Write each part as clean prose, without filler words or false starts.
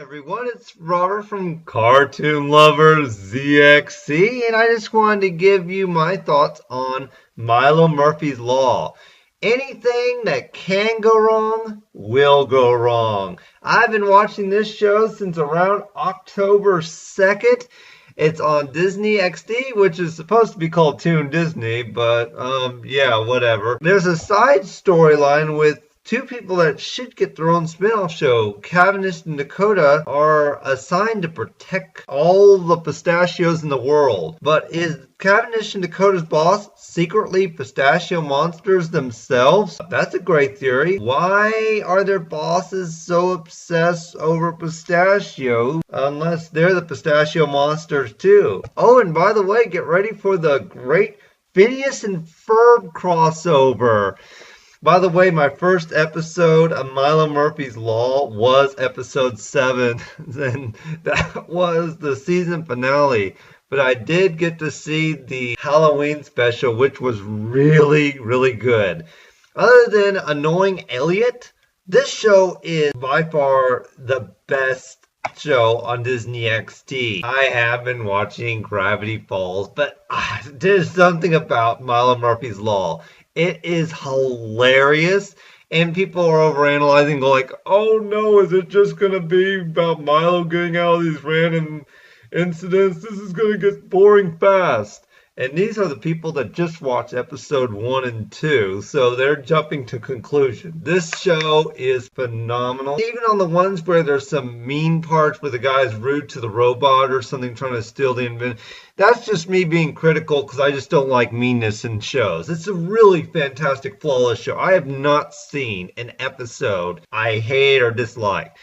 Everyone, it's Robert from CartoonLoverZxc, and I just wanted to give you my thoughts on Milo Murphy's Law. Anything that can go wrong will go wrong. I've been watching this show since around October 2nd. It's on Disney XD, which is supposed to be called Toon Disney, but yeah, whatever. There's a side storyline with two people that should get their own spin-off show. Cavendish and Dakota are assigned to protect all the pistachios in the world. But is Cavendish and Dakota's boss secretly pistachio monsters themselves? That's a great theory. Why are their bosses so obsessed over pistachio unless they're the pistachio monsters too? Oh, and by the way, get ready for the great Phineas and Ferb crossover. By the way, my first episode of Milo Murphy's Law was episode 7, and that was the season finale. But I did get to see the Halloween special, which was really, really good. Other than annoying Elliot, this show is by far the best show on Disney XD. I have been watching Gravity Falls, but there's something about Milo Murphy's Law. It is hilarious, and people are overanalyzing, like, oh no, is it just going to be about Milo getting out of these random incidents? This is going to get boring fast. And these are the people that just watched episode 1 and 2, so they're jumping to conclusion. This show is phenomenal. Even on the ones where there's some mean parts where the guy's rude to the robot or something trying to steal the invention. That's just me being critical because I just don't like meanness in shows. It's a really fantastic, flawless show. I have not seen an episode I hate or dislike.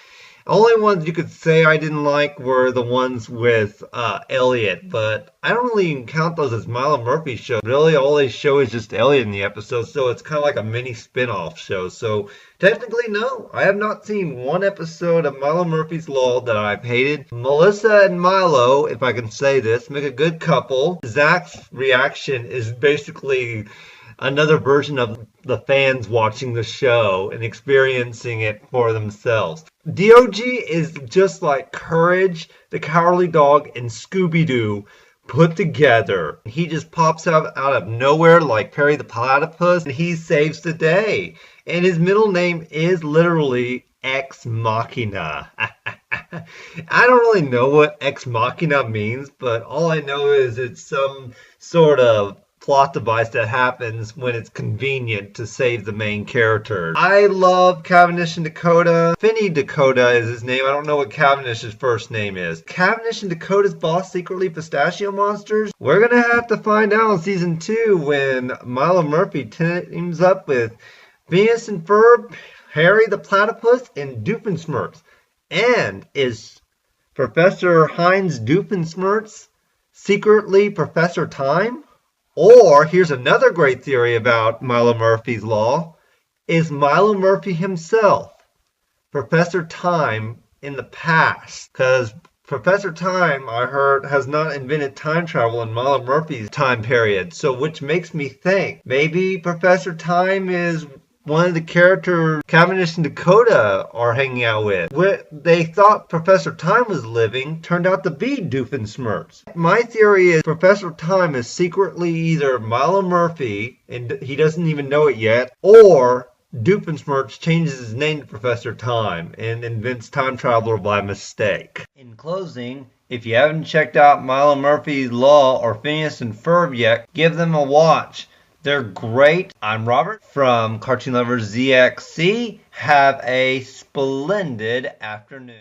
Only ones you could say I didn't like were the ones with Elliot, but I don't really even count those as Milo Murphy shows. Really, all they show is just Elliot in the episode, so it's kind of like a mini spin-off show. So technically, no, I have not seen one episode of Milo Murphy's Law that I've hated. Melissa and Milo, if I can say this, make a good couple. Zach's reaction is basically another version of the fans watching the show and experiencing it for themselves. DOG is just like Courage, the Cowardly Dog, and Scooby-Doo put together. He just pops out of nowhere like Perry the Platypus, and he saves the day. And his middle name is literally Ex Machina. I don't really know what Ex Machina means, but all I know is it's some sort of plot device that happens when it's convenient to save the main character. I love Cavendish and Dakota. Finny Dakota is his name. I don't know what Cavendish's first name is. Cavendish and Dakota's boss secretly pistachio monsters? We're gonna have to find out in season 2 when Milo Murphy teams up with Phineas and Ferb, Harry the Platypus, and Doofenshmirtz. And is Professor Heinz Doofenshmirtz secretly Professor Time? Or, here's another great theory about Milo Murphy's Law. Is Milo Murphy himself Professor Time in the past? Because Professor Time, I heard, has not invented time travel in Milo Murphy's time period. So, which makes me think maybe Professor Time is one of the characters Cavendish and Dakota are hanging out with. Where they thought Professor Time was living turned out to be Doofenshmirtz. My theory is Professor Time is secretly either Milo Murphy, and he doesn't even know it yet, or Doofenshmirtz changes his name to Professor Time and invents time traveler by mistake. In closing, if you haven't checked out Milo Murphy's Law or Phineas and Ferb yet, give them a watch. They're great. I'm Robert from CartoonLoverZxc. Have a splendid afternoon.